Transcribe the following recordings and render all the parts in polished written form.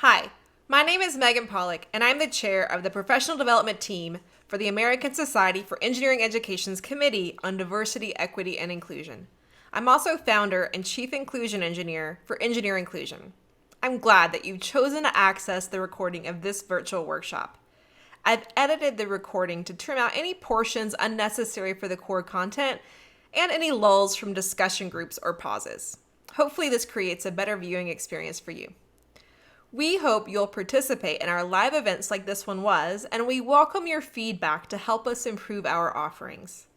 Hi, my name is Megan Pollock, and I'm the chair of the Professional Development Team for the American Society for Engineering Education's Committee on Diversity, Equity, and Inclusion. I'm also founder and chief inclusion engineer for Engineer Inclusion. I'm glad that you've chosen to access the recording of this virtual workshop. I've edited the recording to trim out any portions unnecessary for the core content and any lulls from discussion groups or pauses. Hopefully, this creates a better viewing experience for you. We hope you'll participate in our live events like this one was, and we welcome your feedback to help us improve our offerings.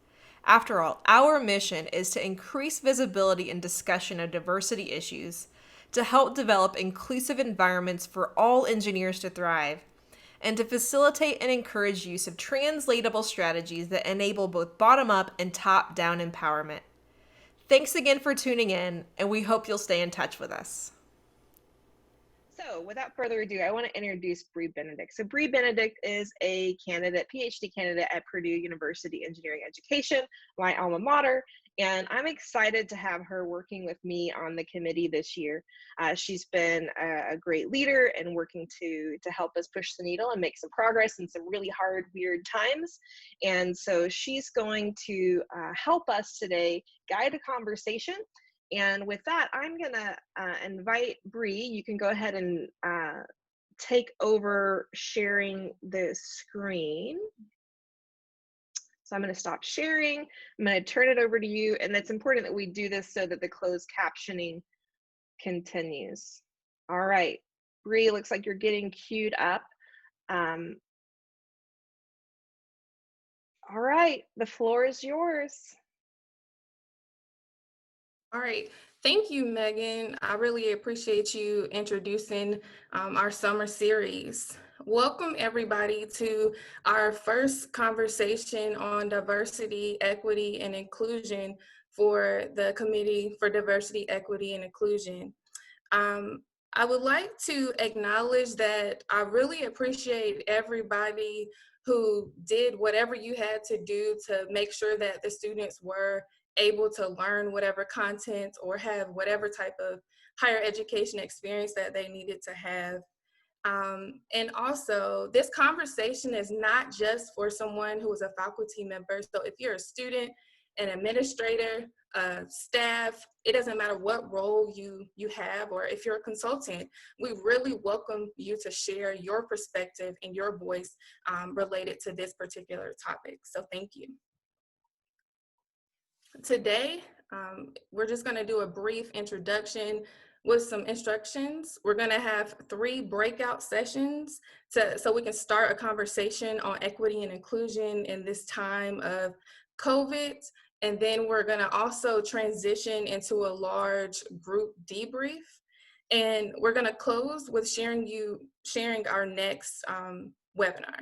After all, our mission is to increase visibility and discussion of diversity issues, to help develop inclusive environments for all engineers to thrive, and to facilitate and encourage use of translatable strategies that enable both bottom-up and top-down empowerment. Thanks again for tuning in, and we hope you'll stay in touch with us. So without further ado, I want to introduce Bree Benedict. So Bree Benedict is a candidate, PhD candidate at Purdue University Engineering Education, my alma mater, and I'm excited to have her working with me on the committee this year. She's been a great leader and working to help us push the needle and make some progress in some really hard, weird times. And so she's going to help us today guide a conversation. And with that, I'm gonna invite Bree. You can go ahead and take over sharing the screen. So I'm gonna stop sharing. I'm gonna turn it over to you. And it's important that we do this so that the closed captioning continues. All right, Bree, looks like you're getting queued up. All right, the floor is yours. All right. Thank you, Megan. I really appreciate you introducing our summer series. Welcome, everybody, to our first conversation on diversity, equity, and inclusion for the Committee for Diversity, Equity, and Inclusion. Um, I would like to acknowledge that I really appreciate everybody who did whatever you had to do to make sure that the students were able to learn whatever content or have whatever type of higher education experience that they needed to have. And also, this conversation is not just for someone who is a faculty member. So if you're a student, an administrator, staff, it doesn't matter what role you have, or if you're a consultant, we really welcome you to share your perspective and your voice related to this particular topic. So thank you. Today, we're just going to do a brief introduction with some instructions. We're going to have 3 breakout sessions so we can start a conversation on equity and inclusion in this time of COVID. And then we're going to also transition into a large group debrief. And we're going to close with sharing our next webinar.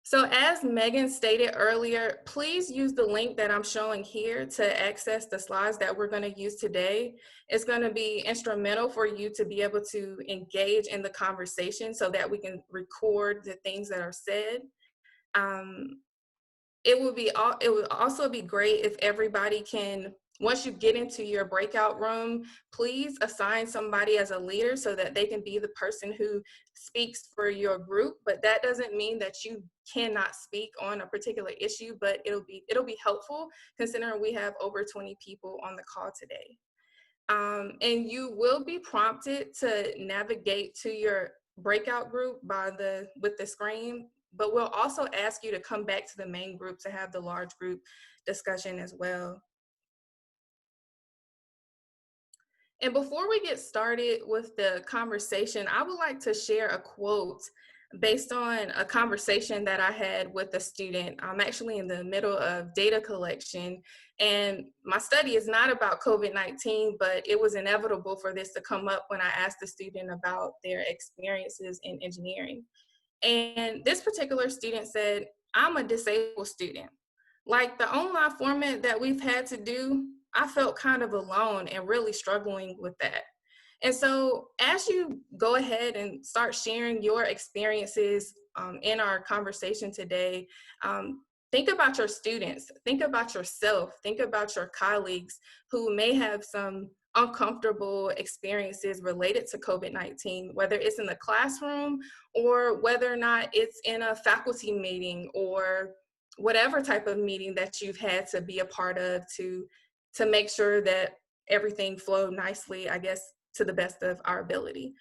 So as Megan stated earlier, please use the link that I'm showing here to access the slides that we're going to use today. It's going to be instrumental for you to be able to engage in the conversation so that we can record the things that are said. It would also be great if everybody can, once you get into your breakout room, please assign somebody as a leader so that they can be the person who speaks for your group. But that doesn't mean that you cannot speak on a particular issue, but it'll be helpful considering we have over 20 people on the call today. And you will be prompted to navigate to your breakout group with the screen, but we'll also ask you to come back to the main group to have the large group discussion as well. And before we get started with the conversation, I would like to share a quote based on a conversation that I had with a student. I'm actually in the middle of data collection, and my study is not about COVID-19, but it was inevitable for this to come up when I asked the student about their experiences in engineering. And this particular student said, "I'm a disabled student. Like the online format that we've had to do, I felt kind of alone and really struggling with that." And so, as you go ahead and start sharing your experiences in our conversation today, think about your students, think about yourself, think about your colleagues who may have some uncomfortable experiences related to COVID-19, whether it's in the classroom or whether or not it's in a faculty meeting or whatever type of meeting that you've had to be a part of to make sure that everything flowed nicely, I guess, to the best of our ability.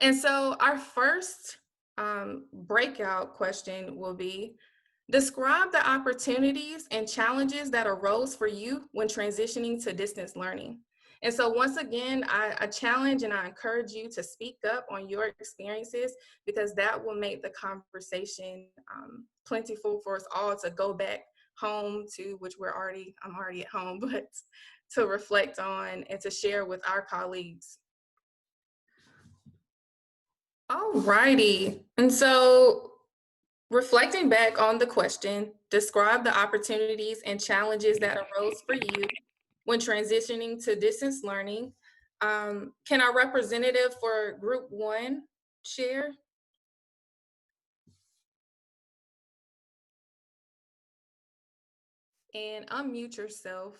And so our first breakout question will be, describe the opportunities and challenges that arose for you when transitioning to distance learning. And so once again, I challenge and I encourage you to speak up on your experiences, because that will make the conversation plentiful for us all to go back home to, which I'm already at home, but to reflect on and to share with our colleagues. All righty. And so reflecting back on the question, describe the opportunities and challenges that arose for you when transitioning to distance learning. Can our representative for Group 1 share? And unmute yourself.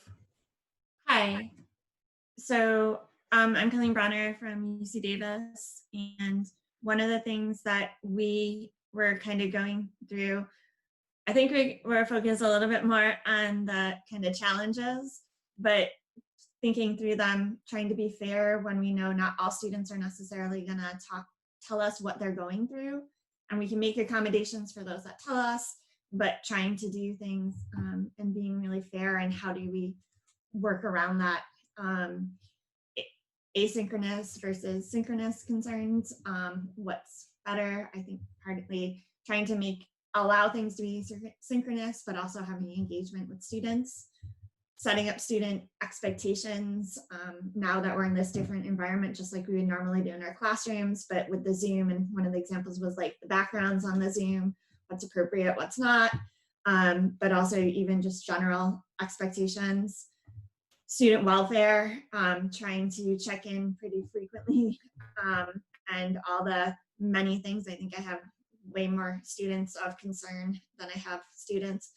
Hi. So I'm Colleen Bronner from UC Davis, and one of the things that we were kind of going through, I think we were focused a little bit more on the kind of challenges, but thinking through them, trying to be fair when we know not all students are necessarily going to tell us what they're going through, and we can make accommodations for those that tell us, but trying to do things and being really fair, and how do we work around that asynchronous versus synchronous concerns. What's better? I think partly trying to allow things to be synchronous, but also having engagement with students, setting up student expectations. Now that we're in this different environment, just like we would normally do in our classrooms, but with the Zoom, and one of the examples was like the backgrounds on the Zoom, what's appropriate, what's not, but also even just general expectations. Student welfare, trying to check in pretty frequently, and all the many things. I think I have way more students of concern than I have students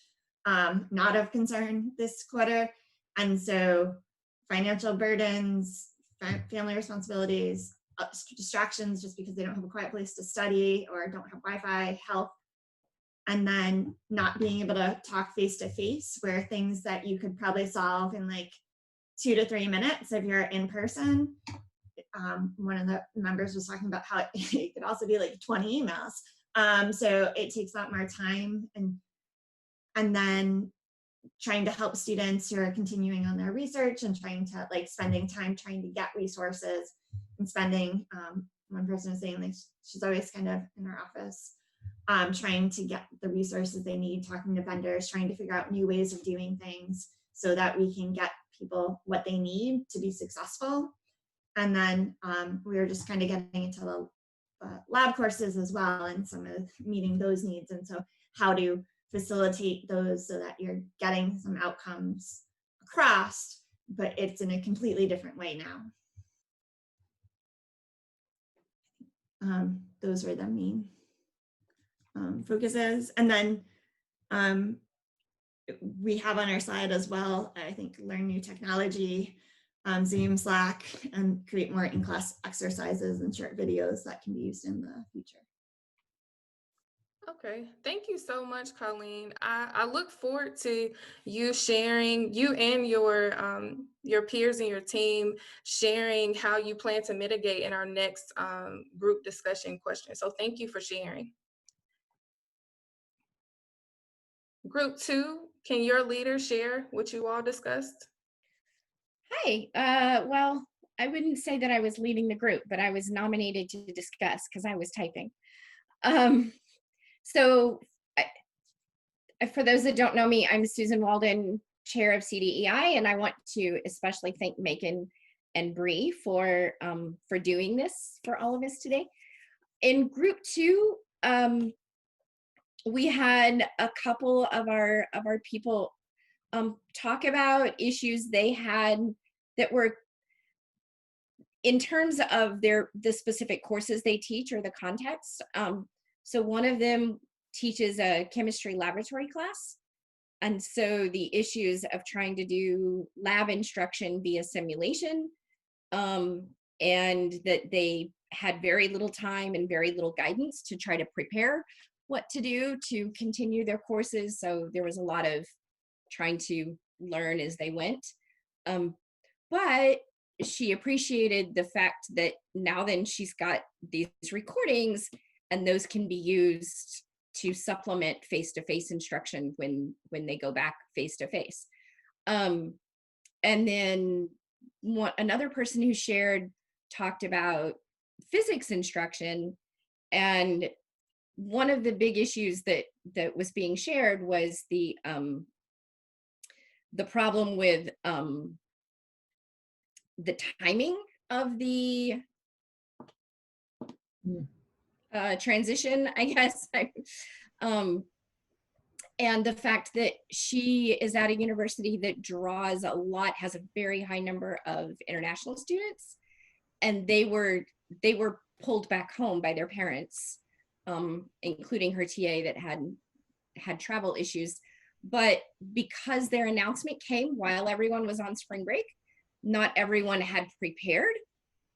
not of concern this quarter. And so financial burdens, family responsibilities, distractions just because they don't have a quiet place to study or don't have Wi-Fi, health, and then not being able to talk face to face, where things that you could probably solve in like 2 to 3 minutes if you're in person. One of the members was talking about how it could also be like 20 emails. So it takes a lot more time, and then trying to help students who are continuing on their research and spending time trying to get resources, and spending, one person was saying like she's always kind of in her office trying to get the resources they need, talking to vendors, trying to figure out new ways of doing things so that we can get people what they need to be successful. And then we were just kind of getting into the lab courses as well, and some of meeting those needs. And so how to facilitate those so that you're getting some outcomes across, but it's in a completely different way now. Those were the main focuses. And then we have on our side as well, I think, learn new technology, Zoom, Slack, and create more in-class exercises and short videos that can be used in the future. Okay, thank you so much, Colleen. I look forward to you sharing, you and your peers and your team sharing how you plan to mitigate in our next group discussion question. So thank you for sharing. Group 2, can your leader share what you all discussed? Hi. Well, I wouldn't say that I was leading the group, but I was nominated to discuss because I was typing. So for those that don't know me, I'm Susan Walden, chair of CDEI, and I want to especially thank Megan and Bree for doing this for all of us today. In group 2, we had a couple of our people talk about issues they had that were in terms of the specific courses they teach or the context. So one of them teaches a chemistry laboratory class, And so the issues of trying to do lab instruction via simulation, and that they had very little time and very little guidance to try to prepare what to do to continue their courses. So there was a lot of trying to learn as they went. But she appreciated the fact that now then she's got these recordings, and those can be used to supplement face-to-face instruction when they go back face-to-face. And then another person who shared talked about physics instruction, and one of the big issues that was being shared was the problem with the timing of the transition, I guess. And the fact that she is at a university that draws has a very high number of international students, and they were pulled back home by their parents, including her TA that had travel issues. But because their announcement came while everyone was on spring break, not everyone had prepared.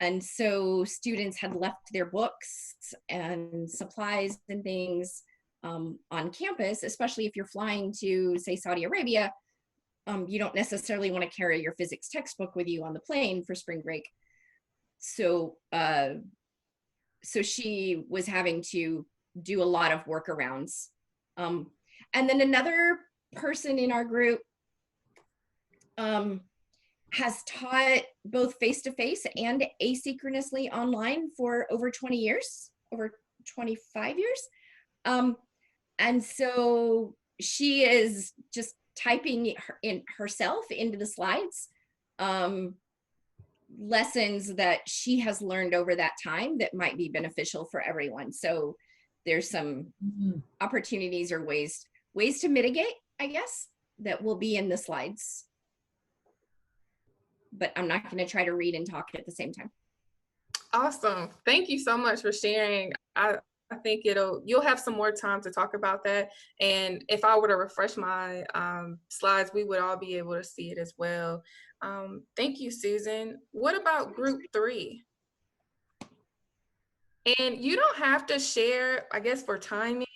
And so students had left their books and supplies and things on campus, especially if you're flying to, say, Saudi Arabia. You don't necessarily want to carry your physics textbook with you on the plane for spring break. So, so she was having to do a lot of workarounds. And then another person in our group has taught both face-to-face and asynchronously online for over 20 years, over 25 years. And so she is just typing herself into the slides, lessons that she has learned over that time that might be beneficial for everyone. So there's some opportunities or ways to mitigate, I guess, that will be in the slides. But I'm not going to try to read and talk at the same time. Awesome. Thank you so much for sharing. I think you'll have some more time to talk about that. And if I were to refresh my slides, we would all be able to see it as well. Thank you, Susan. What about group 3? And you don't have to share, I guess for timing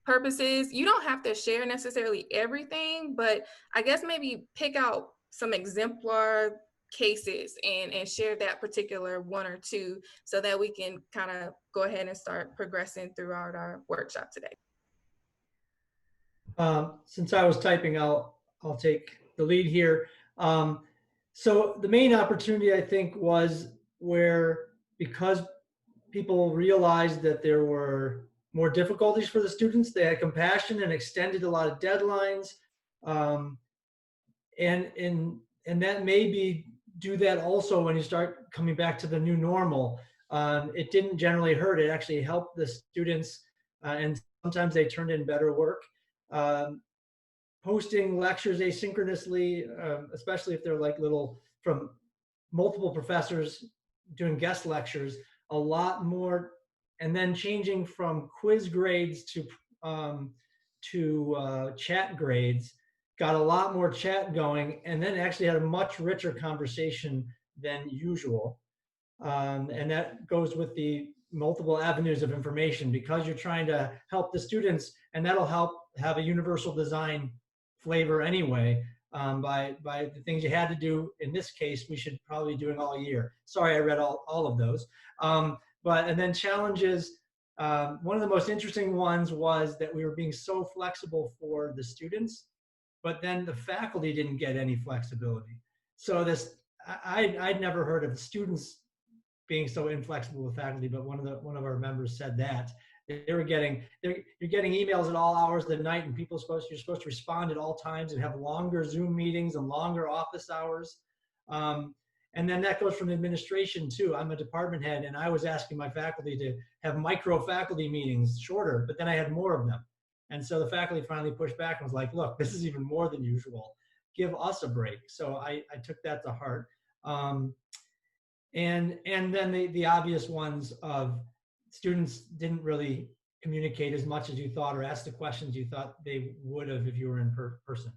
purposes, you don't have to share necessarily everything, but I guess maybe pick out some exemplar cases and share that particular one or two so that we can kind of go ahead and start progressing throughout our workshop today. Since I was typing, I'll take the lead here. So the main opportunity, I think, was where, because people realized that there were more difficulties for the students, they had compassion and extended a lot of deadlines. And that maybe do that also when you start coming back to the new normal. It didn't generally hurt. It actually helped the students, and sometimes they turned in better work. Posting lectures asynchronously, especially if they're like little from multiple professors doing guest lectures, a lot more, and then changing from quiz grades to chat grades, got a lot more chat going, and then actually had a much richer conversation than usual. And that goes with the multiple avenues of information, because you're trying to help the students, and that'll help have a universal design flavor anyway, by the things you had to do. In this case, we should probably be doing all year. Sorry, I read all of those. And then challenges. One of the most interesting ones was that we were being so flexible for the students, but then the faculty didn't get any flexibility. So I'd never heard of students being so inflexible with faculty, but one of our members said that you're getting emails at all hours of the night, and you're supposed to respond at all times and have longer Zoom meetings and longer office hours. And then that goes from administration too. I'm a department head, and I was asking my faculty to have micro faculty meetings, shorter, but then I had more of them. And so the faculty finally pushed back and was like, look, this is even more than usual. Give us a break. So I took that to heart. And then the obvious ones of students didn't really communicate as much as you thought, or ask the questions you thought they would have if you were in person.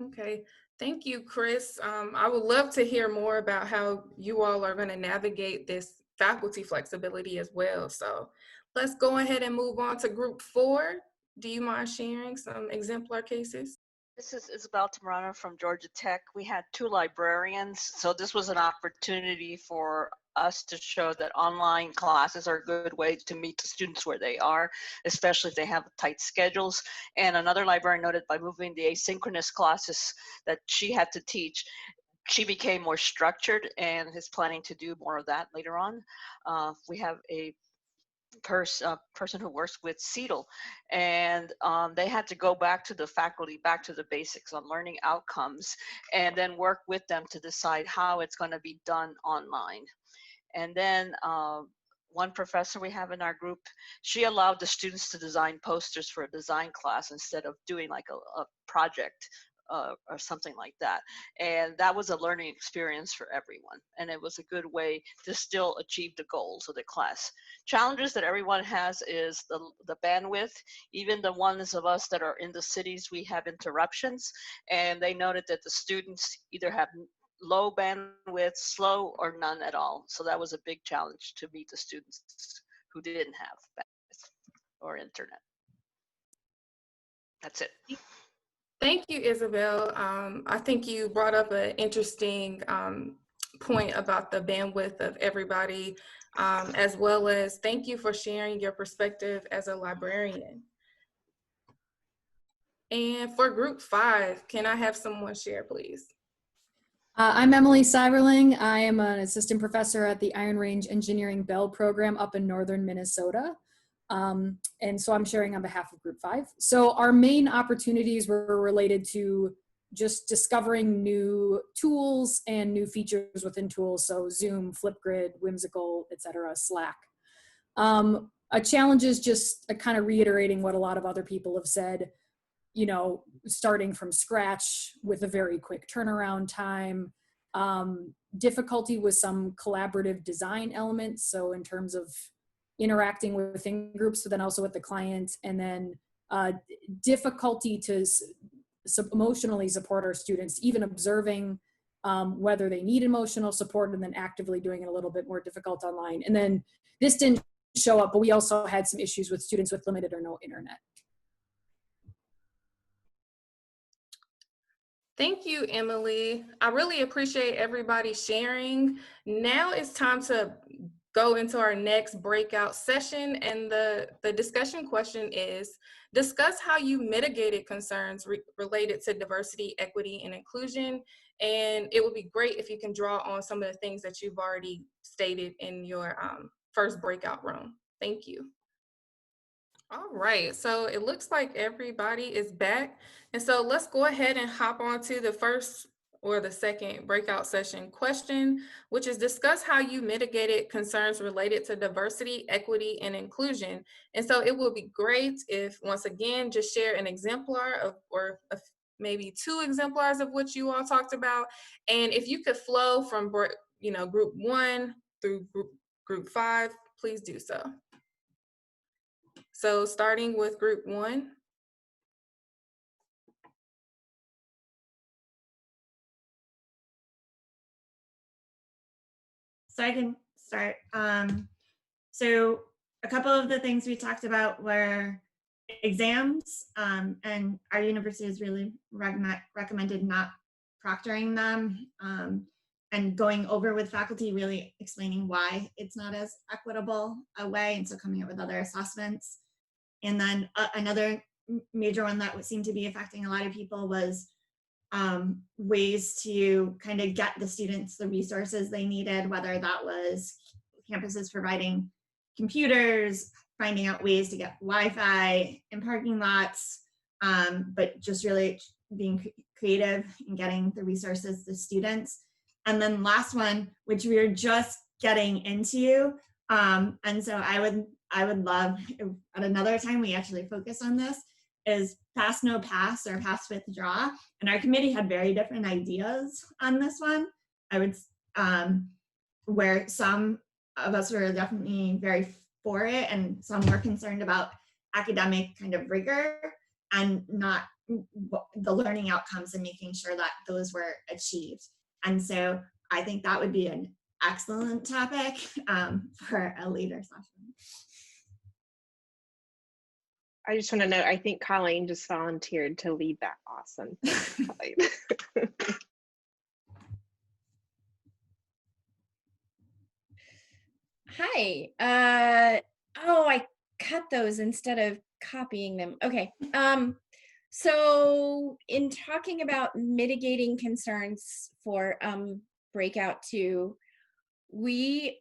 Okay, thank you, Chris. I would love to hear more about how you all are going to navigate this faculty flexibility as well. So let's go ahead and move on to group 4. Do you mind sharing some exemplar cases? This is Isabel Tamarano from Georgia Tech. We had 2 librarians, so this was an opportunity for us to show that online classes are a good way to meet the students where they are, especially if they have tight schedules. And another librarian noted by moving the asynchronous classes that she had to teach, she became more structured and is planning to do more of that later on. We have a person who works with CEDL, and they had to go back to the faculty, back to the basics on learning outcomes, and then work with them to decide how it's going to be done online. And then one professor we have in our group, she allowed the students to design posters for a design class instead of doing like a project or something like that. And that was a learning experience for everyone. And it was a good way to still achieve the goals of the class. Challenges that everyone has is the bandwidth. Even the ones of us that are in the cities, we have interruptions. And they noted that the students either have low bandwidth, slow, or none at all. So that was a big challenge to meet the students who didn't have bandwidth or internet. That's it. Thank you, Isabel. I think you brought up an interesting point about the bandwidth of everybody, as well as thank you for sharing your perspective as a librarian. And for group 5, can I have someone share, please? I'm Emily Seiberling. I am an assistant professor at the Iron Range Engineering Bell program up in northern Minnesota. And so I'm sharing on behalf of group 5. So our main opportunities were related to just discovering new tools and new features within tools. So Zoom, Flipgrid, Whimsical, etc., Slack. A challenge is just kind of reiterating what a lot of other people have said, you know, starting from scratch with a very quick turnaround time, difficulty with some collaborative design elements. So in terms of interacting within groups, but then also with the client, and then difficulty to emotionally support our students, even observing whether they need emotional support and then actively doing it a little bit more difficult online. And then this didn't show up, but we also had some issues with students with limited or no internet. Thank you, Emily. I really appreciate everybody sharing. Now it's time to go into our next breakout session, and the discussion question is, discuss how you mitigated concerns related to diversity, equity, and inclusion. And it would be great if you can draw on some of the things that you've already stated in your first breakout room. Thank you. All right, so it looks like everybody is back. And so let's go ahead and hop on to the first or the second breakout session question, which is discuss how you mitigated concerns related to diversity, equity, and inclusion. And so it will be great if, once again, just share an exemplar of, or maybe 2 exemplars of what you all talked about. And if you could flow from, group 1 through group 5, please do so. So starting with group 1. So I can start. So a couple of the things we talked about were exams, and our university has really recommended not proctoring them, and going over with faculty, really explaining why it's not as equitable a way, and so coming up with other assessments. And then another major one that would seem to be affecting a lot of people was ways to kind of get the students the resources they needed, whether that was campuses providing computers, finding out ways to get Wi-Fi in parking lots, but just really being creative in getting the resources to students. And then last one, which we are just getting into, and so I would love at another time we actually focus on this, is pass no pass or pass withdraw. And our committee had very different ideas on this one. I would, where some of us were definitely very for it, and some were concerned about academic kind of rigor and not the learning outcomes and making sure that those were achieved. And so I think that would be an excellent topic for a later session. I just want to note, I think Colleen just volunteered to lead that. Awesome. Thanks, Colleen. Hi. Oh, I cut those instead of copying them. Okay. So in talking about mitigating concerns for Breakout 2, we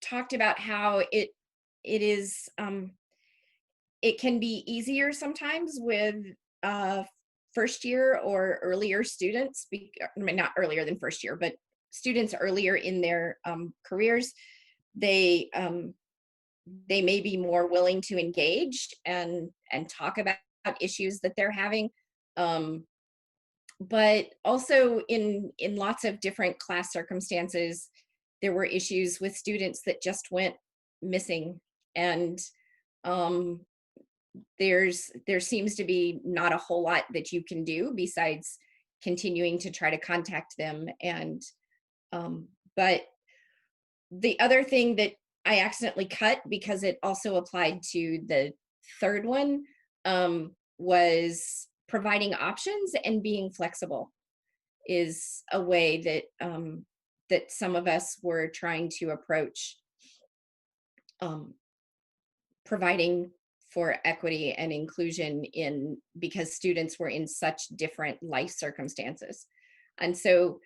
talked about how it is it can be easier sometimes with first year or earlier students, I mean, not earlier than first year, but students earlier in their careers. They may be more willing to engage and talk about issues that they're having. But also in lots of different class circumstances, there were issues with students that just went missing. And there seems to be not a whole lot that you can do besides continuing to try to contact them. And but the other thing that I accidentally cut, because it also applied to the third one, was providing options and being flexible is a way that that some of us were trying to approach providing for equity and inclusion because students were in such different life circumstances. And so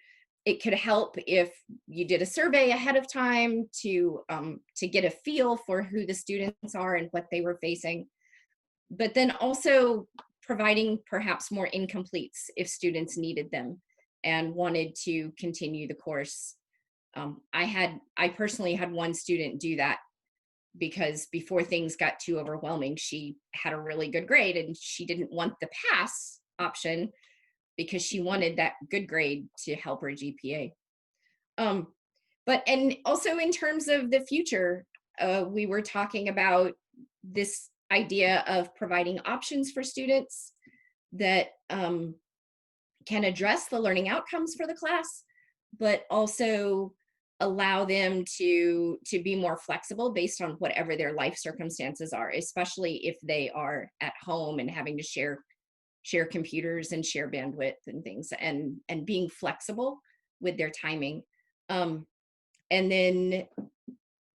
it could help if you did a survey ahead of time to get a feel for who the students are and what they were facing, but then also providing perhaps more incompletes if students needed them and wanted to continue the course. I personally had one student do that, because before things got too overwhelming, she had a really good grade and she didn't want the pass option because she wanted that good grade to help her GPA. And also in terms of the future, we were talking about this idea of providing options for students that can address the learning outcomes for the class, but also allow them to be more flexible based on whatever their life circumstances are, especially if they are at home and having to share computers and share bandwidth and things, and being flexible with their timing. And then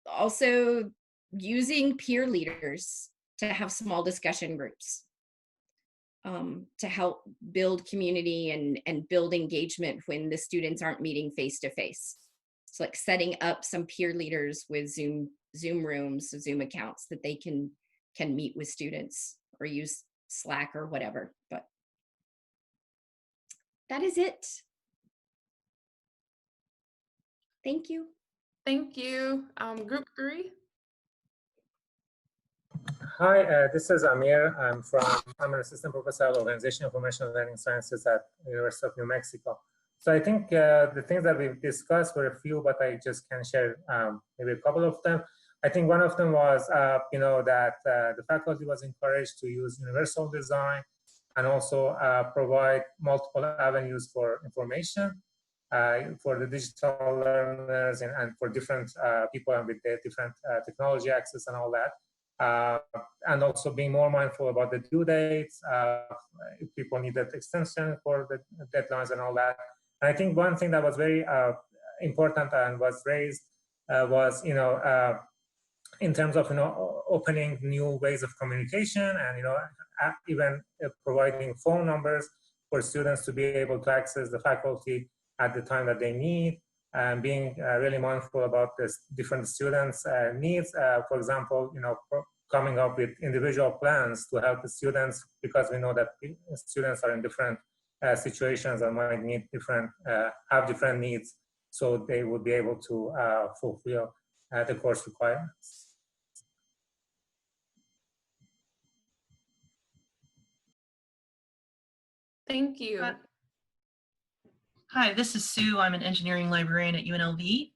also using peer leaders to have small discussion groups to help build community and build engagement when the students aren't meeting face to face. It's like setting up some peer leaders with Zoom rooms, Zoom accounts that they can meet with students, or use Slack or whatever. But that is it. Thank you. Thank you. Group 3. Hi, this is Amir. I'm an assistant professor at Organization of Information Learning Sciences at University of New Mexico. So I think the things that we've discussed were a few, but I just can share maybe a couple of them. I think one of them was, that the faculty was encouraged to use universal design and also provide multiple avenues for information for the digital learners and for different people and with different technology access and all that. And also being more mindful about the due dates, if people needed extension for the deadlines and all that. And I think one thing that was very important and was raised was, in terms of, opening new ways of communication and, even providing phone numbers for students to be able to access the faculty at the time that they need, and being really mindful about this different students' needs. For example, coming up with individual plans to help the students, because we know that students are in different situations and might need have different needs, so they would be able to fulfill the course requirements. Thank you. Hi, this is Sue. I'm an engineering librarian at UNLV.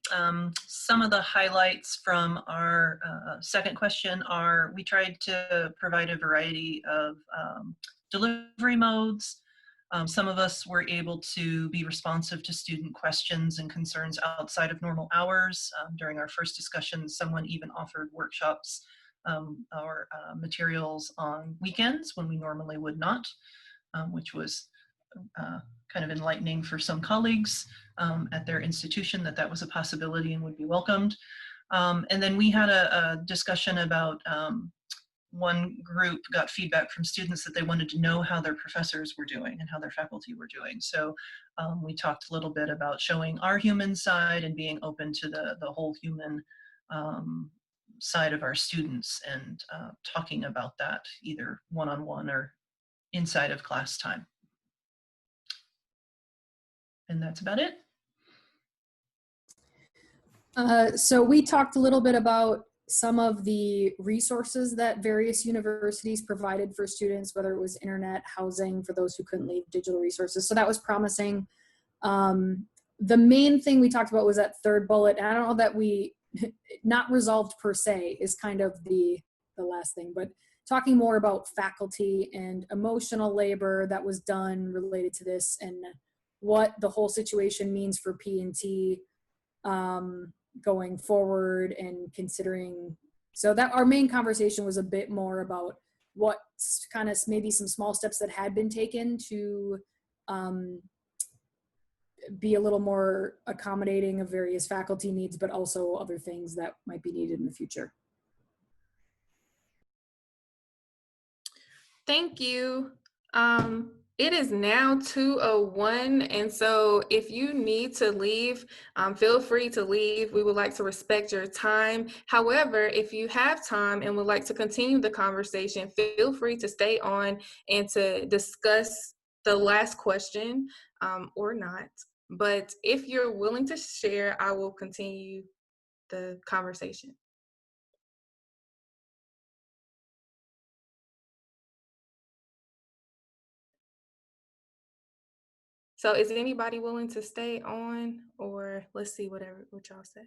Some of the highlights from our second question are we tried to provide a variety of delivery modes. Some of us were able to be responsive to student questions and concerns outside of normal hours. During our first discussion, someone even offered workshops or materials on weekends when we normally would not, which was kind of enlightening for some colleagues at their institution that was a possibility and would be welcomed. And then we had a discussion about one group got feedback from students that they wanted to know how their professors were doing and how their faculty were doing. So we talked a little bit about showing our human side and being open to the whole human side of our students and talking about that either one-on-one or inside of class time. And that's about it. So we talked a little bit about some of the resources that various universities provided for students, whether it was internet, housing for those who couldn't leave, digital resources. So that was promising. The main thing we talked about was that third bullet. And I don't know that we, not resolved per se is kind of the last thing, but talking more about faculty and emotional labor that was done related to this and what the whole situation means for P&T going forward and considering. So that our main conversation was a bit more about what kind of maybe some small steps that had been taken to be a little more accommodating of various faculty needs, but also other things that might be needed in the future. Thank you. It is now 2:01, and so if you need to leave, feel free to leave. We would like to respect your time. However, if you have time and would like to continue the conversation, feel free to stay on and to discuss the last question or not. But if you're willing to share, I will continue the conversation. So is anybody willing to stay on, or let's see what y'all say.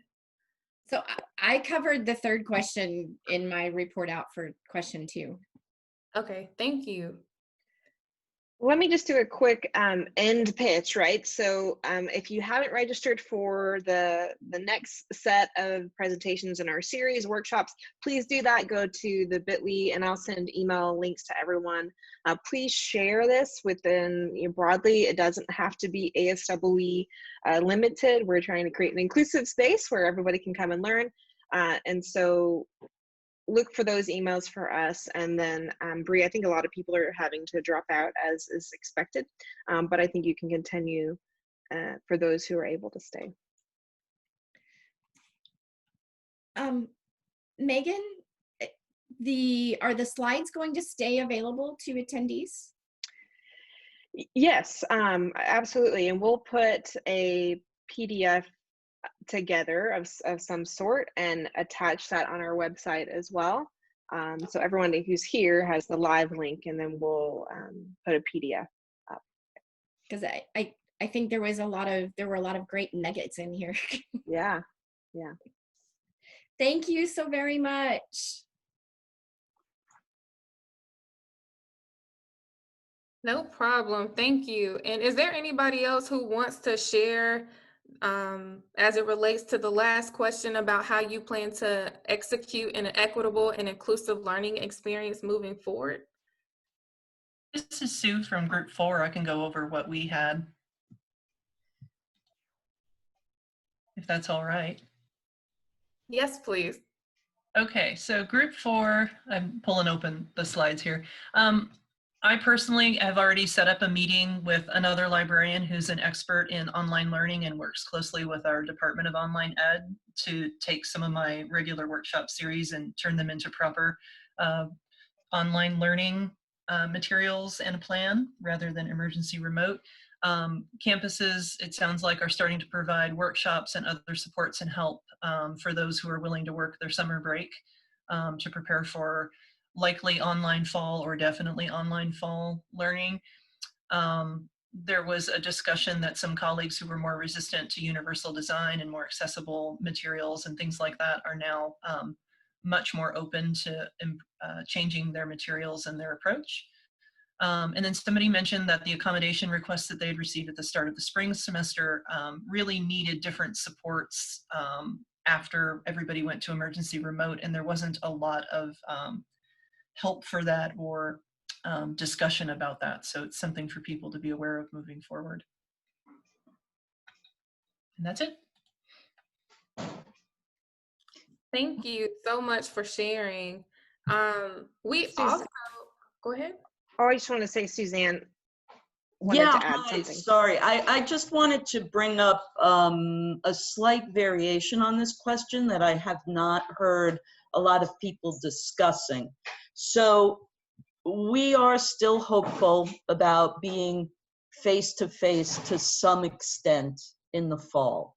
So I covered the third question in my report out for question 2. Okay, thank you. Let me just do a quick end pitch, right? So if you haven't registered for the next set of presentations in our series workshops, please do that. Go to the bit.ly and I'll send email links to everyone. Please share this within broadly. It doesn't have to be ASEE limited. We're trying to create an inclusive space where everybody can come and learn. And so look for those emails for us. And then Bree, I think a lot of people are having to drop out as is expected, but I think you can continue for those who are able to stay. Megan, are the slides going to stay available to attendees? Yes, absolutely. And we'll put a PDF together of some sort and attach that on our website as well. So everyone who's here has the live link, and then we'll put a PDF up. Because I think there were a lot of great nuggets in here. Yeah. Thank you so very much. No problem. Thank you. And is there anybody else who wants to share as it relates to the last question about how you plan to execute an equitable and inclusive learning experience moving forward? This is Sue from Group 4. I can go over what we had, if that's all right. Yes, please. Okay, so Group 4, I'm pulling open the slides here. I personally have already set up a meeting with another librarian who's an expert in online learning and works closely with our Department of Online Ed to take some of my regular workshop series and turn them into proper online learning materials and a plan rather than emergency remote. Campuses, it sounds like, are starting to provide workshops and other supports and help for those who are willing to work their summer break to prepare for likely online fall or definitely online fall learning. there was a discussion that some colleagues who were more resistant to universal design and more accessible materials and things like that are now much more open to changing their materials and their approach. And then somebody mentioned that the accommodation requests that they had received at the start of the spring semester really needed different supports after everybody went to emergency remote, and there wasn't a lot of help for that or discussion about that. So it's something for people to be aware of moving forward. And that's it. Thank you so much for sharing. We Suzanne- also, go ahead. Oh, I just want to say, Suzanne wanted Yeah, to add hi, something. sorry. I just wanted to bring up a slight variation on this question that I have not heard a lot of people discussing. So we are still hopeful about being face-to-face to some extent in the fall.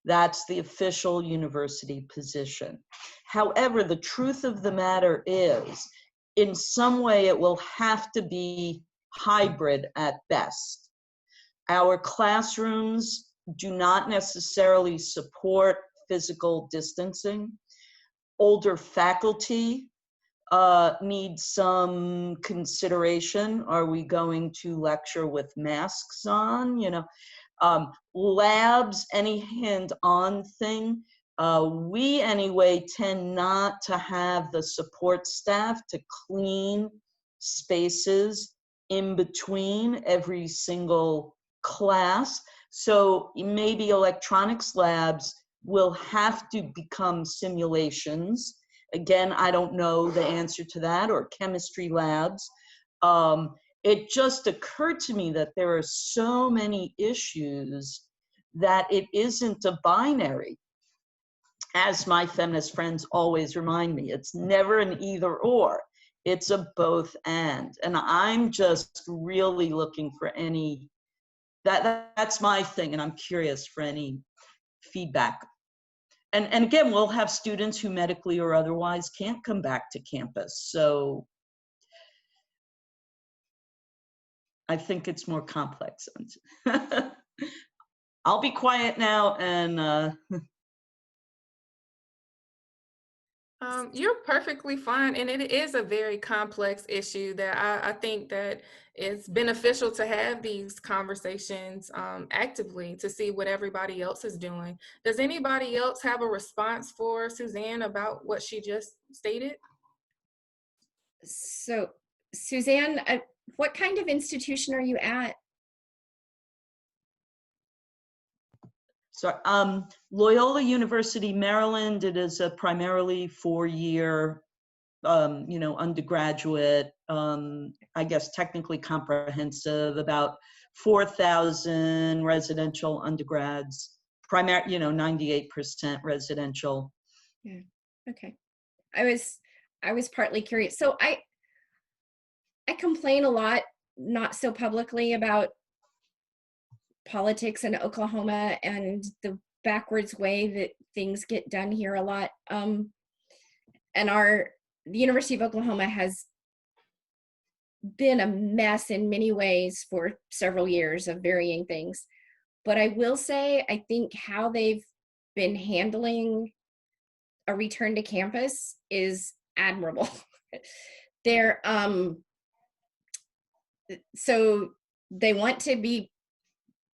That's the official university position. However, the truth of the matter is, in some way, it will have to be hybrid at best. Our classrooms do not necessarily support physical distancing. Older faculty need some consideration. Are we going to lecture with masks on? You know, labs, any hand-on thing. We anyway tend not to have the support staff to clean spaces in between every single class. So maybe electronics labs will have to become simulations. Again, I don't know the answer to that, or chemistry labs. It just occurred to me that there are so many issues that it isn't a binary. As my feminist friends always remind me, it's never an either or, it's a both and. And I'm just really looking for any, that's my thing, and I'm curious for any feedback. And again, we'll have students who medically or otherwise can't come back to campus. So I think it's more complex. I'll be quiet now and You're perfectly fine, and it is a very complex issue that I think that it's beneficial to have these conversations actively to see what everybody else is doing. Does anybody else have a response for Suzanne about what she just stated? So, Suzanne, what kind of institution are you at? so Loyola University, Maryland, it is a primarily 4-year, you know, undergraduate, I guess technically comprehensive, about 4,000 residential undergrads, you know, 98% residential. Yeah. Okay. I was partly curious. So I complain a lot, not so publicly, about politics in Oklahoma and the backwards way that things get done here a lot. And the University of Oklahoma has been a mess in many ways for several years of varying things. But I will say, I think how they've been handling a return to campus is admirable. They're so they want to be,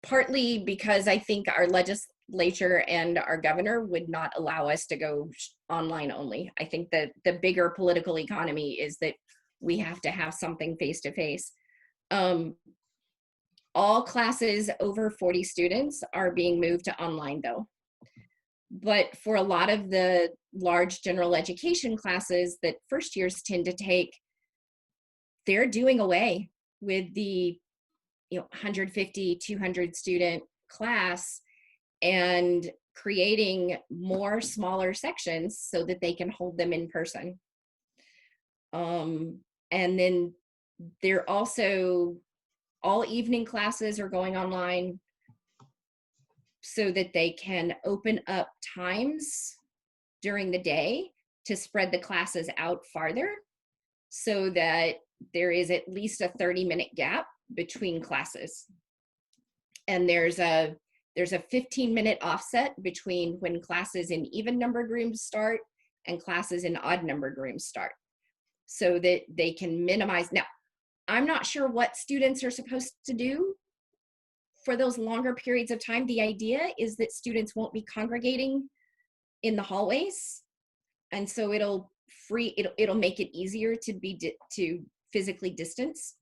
partly because I think our legislature and our governor would not allow us to go online only. I think that the bigger political economy is that we have to have something face to face. All classes over 40 students are being moved to online though. But for a lot of the large general education classes that first years tend to take, they're doing away with the 150, 200 student class and creating more smaller sections so that they can hold them in person. And then they're also, all evening classes are going online so that they can open up times during the day to spread the classes out farther so that there is at least a 30-minute gap between classes. And there's a 15-minute offset between when classes in even numbered rooms start and classes in odd numbered rooms start, so that they can minimize. Now, I'm not sure what students are supposed to do for those longer periods of time. The idea is that students won't be congregating in the hallways, and so it'll make it easier to physically distance.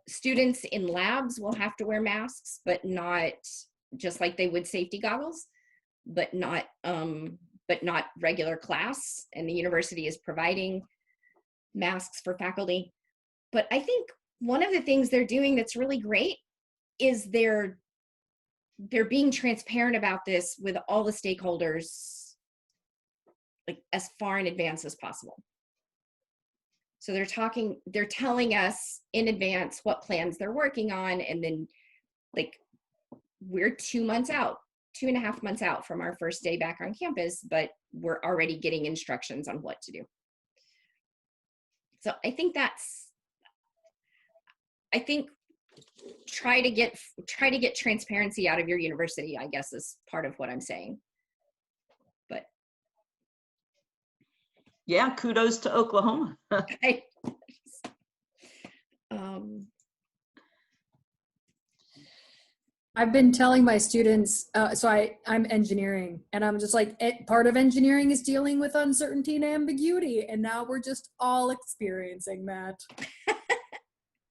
Students in labs will have to wear masks, but not just like they would safety goggles, but not regular class. And the university is providing masks for faculty. But I think one of the things they're doing that's really great is they're being transparent about this with all the stakeholders, like as far in advance as possible. So they're telling us in advance what plans they're working on, and then like we're 2 months out, 2.5 months out from our first day back on campus, but we're already getting instructions on what to do. So I think try to get transparency out of your university, I guess, is part of what I'm saying. But yeah, kudos to Oklahoma. I've been telling my students, I'm engineering, and I'm just like, part of engineering is dealing with uncertainty and ambiguity, and now we're just all experiencing that.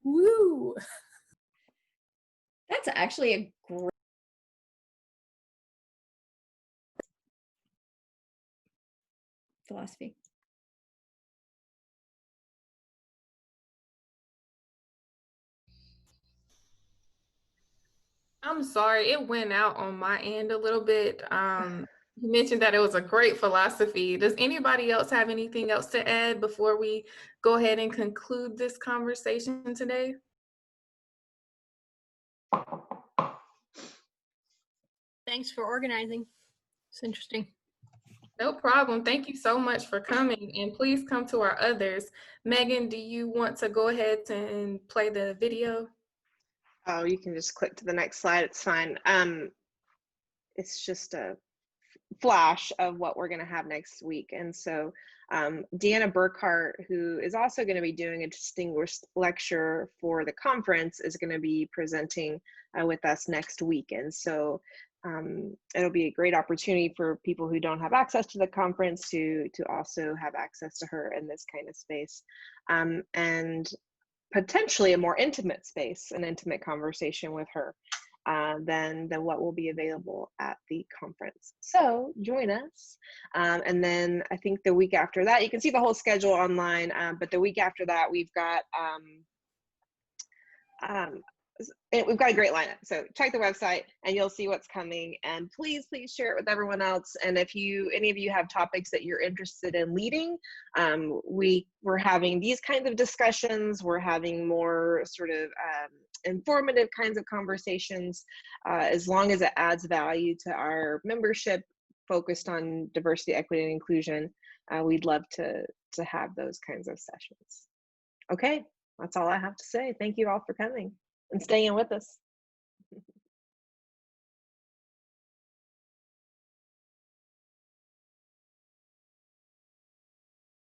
Woo! That's actually a great philosophy. I'm sorry, it went out on my end a little bit. You mentioned that it was a great philosophy. Does anybody else have anything else to add before we go ahead and conclude this conversation today? Thanks for organizing. It's interesting. No problem. Thank you so much for coming, and please come to our others. Megan, do you want to go ahead and play the video? Oh, you can just click to the next slide. It's fine. It's just a flash of what we're going to have next week. And so Deanna Burkhart, who is also going to be doing a distinguished lecture for the conference, is going to be presenting with us next week. And so it'll be a great opportunity for people who don't have access to the conference to also have access to her in this kind of space. And potentially a more intimate space, an intimate conversation with her than what will be available at the conference. So join us. And then I think the week after that, you can see the whole schedule online, but the week after that, we've got a great lineup. So check the website and you'll see what's coming, and please share it with everyone else. And if any of you have topics that you're interested in leading, we're having these kinds of discussions. We're having more sort of informative kinds of conversations, as long as it adds value to our membership focused on diversity, equity, and inclusion. We'd love to have those kinds of sessions. Okay, that's all I have to say. Thank you all for coming and staying with us.